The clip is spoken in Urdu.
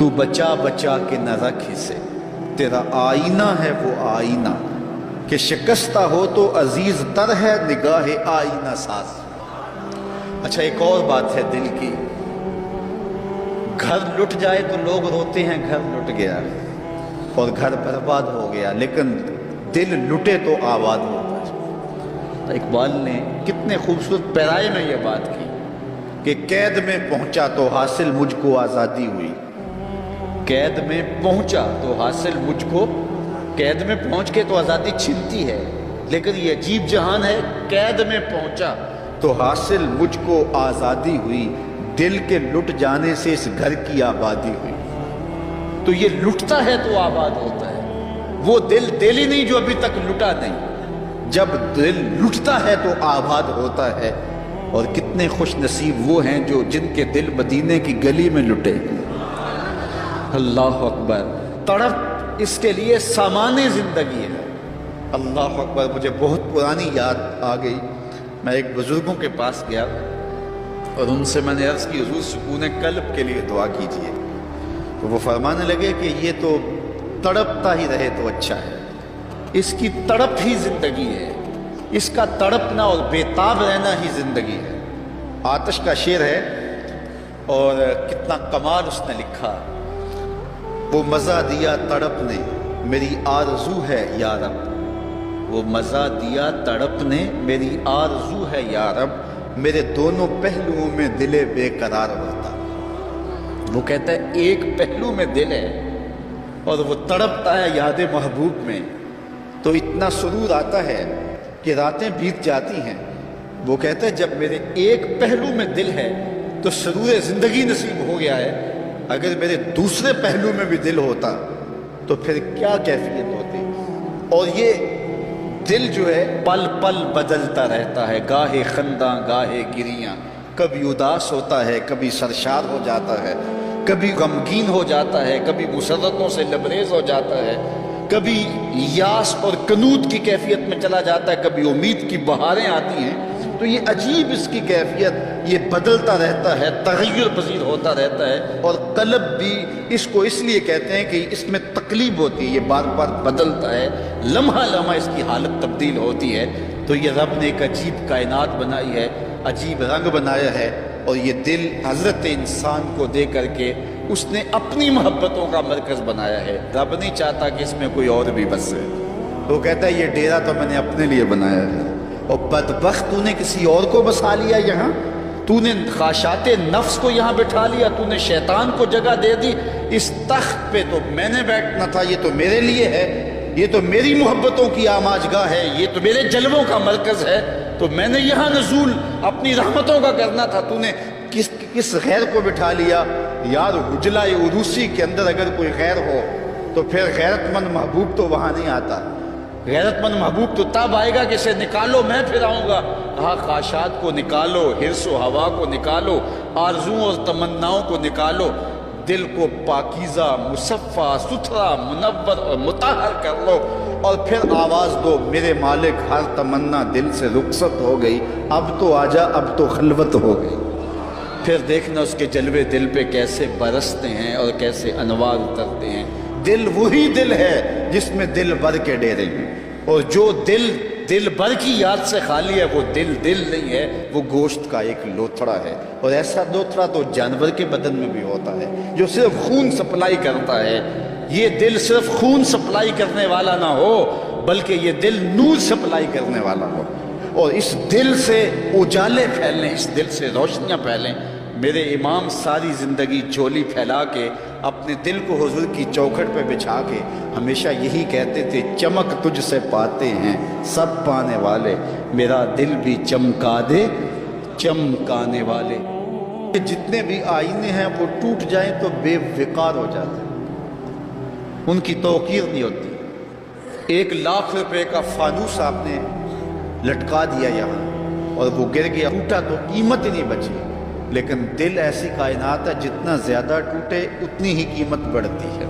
تو بچا بچا کے نہ رکھ اسے، تیرا آئینہ ہے وہ آئینہ، کہ شکستہ ہو تو عزیز تر ہے نگاہ آئینہ ساز۔ اچھا ایک اور بات ہے دل کی، گھر لٹ جائے تو لوگ روتے ہیں گھر لٹ گیا اور گھر برباد ہو گیا، لیکن دل لٹے تو آباد ہوتا ہے۔ اقبال نے کتنے خوبصورت پیرائے میں یہ بات کی کہ قید میں پہنچا تو حاصل مجھ کو آزادی ہوئی، قید میں پہنچا تو حاصل مجھ کو، قید میں پہنچ کے تو آزادی چھنتی ہے، لیکن یہ عجیب جہان ہے، قید میں پہنچا تو حاصل مجھ کو آزادی ہوئی، دل کے لٹ جانے سے اس گھر کی آبادی ہوئی۔ تو یہ لٹتا ہے تو آباد ہوتا ہے، وہ دل دل ہی نہیں جو ابھی تک لٹا نہیں، جب دل لٹتا ہے تو آباد ہوتا ہے۔ اور کتنے خوش نصیب وہ ہیں جو جن کے دل مدینے کی گلی میں لٹے۔ اللہ اکبر، تڑپ اس کے لیے سامان زندگی ہے۔ اللہ اکبر، مجھے بہت پرانی یاد آ گئی، میں ایک بزرگوں کے پاس گیا اور ان سے میں نے عرض کی حضور سکون قلب کے لیے دعا کیجیے، تو وہ فرمانے لگے کہ یہ تو تڑپتا ہی رہے تو اچھا ہے، اس کی تڑپ ہی زندگی ہے، اس کا تڑپنا اور بےتاب رہنا ہی زندگی ہے۔ آتش کا شعر ہے اور کتنا کمال اس نے لکھا، وہ مزہ دیا تڑپ نے میری آرزو ہے یا رب، وہ مزہ دیا تڑپ نے میری آرزو ہے یا رب، میرے دونوں پہلوؤں میں دل بے قرار ہوتا۔ وہ کہتا ہے ایک پہلو میں دل ہے اور وہ تڑپتا ہے یاد محبوب میں، تو اتنا سرور آتا ہے کہ راتیں بیت جاتی ہیں۔ وہ کہتا ہے جب میرے ایک پہلو میں دل ہے تو سرور زندگی نصیب ہو گیا ہے، اگر میرے دوسرے پہلو میں بھی دل ہوتا تو پھر کیا کیفیت ہوتی۔ اور یہ دل جو ہے پل پل بدلتا رہتا ہے، گاہے خنداں گاہے گریاں، کبھی اداس ہوتا ہے، کبھی سرشار ہو جاتا ہے، کبھی غمگین ہو جاتا ہے، کبھی مسرتوں سے لبریز ہو جاتا ہے، کبھی یاس اور کنوت کی کیفیت میں چلا جاتا ہے، کبھی امید کی بہاریں آتی ہیں۔ تو یہ عجیب اس کی کیفیت، یہ بدلتا رہتا ہے، تغیر پذیر ہوتا رہتا ہے۔ اور قلب بھی اس کو اس لیے کہتے ہیں کہ اس میں تقلیب ہوتی ہے، یہ بار بار بدلتا ہے، لمحہ لمحہ اس کی حالت تبدیل ہوتی ہے۔ تو یہ رب نے ایک عجیب کائنات بنائی ہے، عجیب رنگ بنایا ہے، اور یہ دل حضرت انسان کو دے کر کے اس نے اپنی محبتوں کا مرکز بنایا ہے۔ رب نہیں چاہتا کہ اس میں کوئی اور بھی بسے، تو کہتا ہے یہ ڈیرا تو میں نے اپنے لیے بنایا ہے، اور بدبخت تو نے کسی اور کو بسا لیا یہاں، تو نے خواہشات نفس کو یہاں بٹھا لیا، تو نے شیطان کو جگہ دے دی، اس تخت پہ تو میں نے بیٹھنا تھا، یہ تو میرے لیے ہے، یہ تو میری محبتوں کی آماجگاہ ہے، یہ تو میرے جلووں کا مرکز ہے، تو میں نے یہاں نزول اپنی رحمتوں کا کرنا تھا، تو نے کس غیر کو بٹھا لیا۔ یار حجلہ عروسی کے اندر اگر کوئی غیر ہو تو پھر غیرت مند محبوب تو وہاں نہیں آتا، غیرت مند محبوب تو تب آئے گا کہ اسے نکالو میں پھر آؤں گا۔ کہا خواہشات کو نکالو، حرص و ہوا کو نکالو، آرزوؤں اور تمناؤں کو نکالو، دل کو پاکیزہ مصفہ ستھرا منور اور مطہر کر لو، اور پھر آواز دو میرے مالک ہر تمنا دل سے رخصت ہو گئی، اب تو آجا اب تو خلوت ہو گئی۔ پھر دیکھنا اس کے جلوے دل پہ کیسے برستے ہیں اور کیسے انوار اترتے ہیں۔ دل وہی دل ہے جس میں دل بھر کے ڈیرے ہیں، اور جو دل بھر کی یاد سے خالی ہے وہ دل نہیں ہے، وہ گوشت کا ایک لوتھڑا ہے، اور ایسا لوتھڑا تو جانور کے بدن میں بھی ہوتا ہے جو صرف خون سپلائی کرتا ہے۔ یہ دل صرف خون سپلائی کرنے والا نہ ہو بلکہ یہ دل نور سپلائی کرنے والا ہو، اور اس دل سے اجالے پھیلیں، اس دل سے روشنیاں پھیلیں۔ میرے امام ساری زندگی جھولی پھیلا کے اپنے دل کو حضور کی چوکھٹ پہ بچھا کے ہمیشہ یہی کہتے تھے، چمک تجھ سے پاتے ہیں سب پانے والے، میرا دل بھی چمکا دے چمکانے والے۔ جتنے بھی آئینے ہیں وہ ٹوٹ جائیں تو بے وقار ہو جاتے ہیں، ان کی توقیر نہیں ہوتی۔ 1,00,000 روپے کا فانوس آپ نے لٹکا دیا یہاں اور وہ گر گیا، ٹوٹا تو قیمت ہی نہیں بچی، لیکن دل ایسی کائنات ہے جتنا زیادہ ٹوٹے اتنی ہی قیمت بڑھتی ہے۔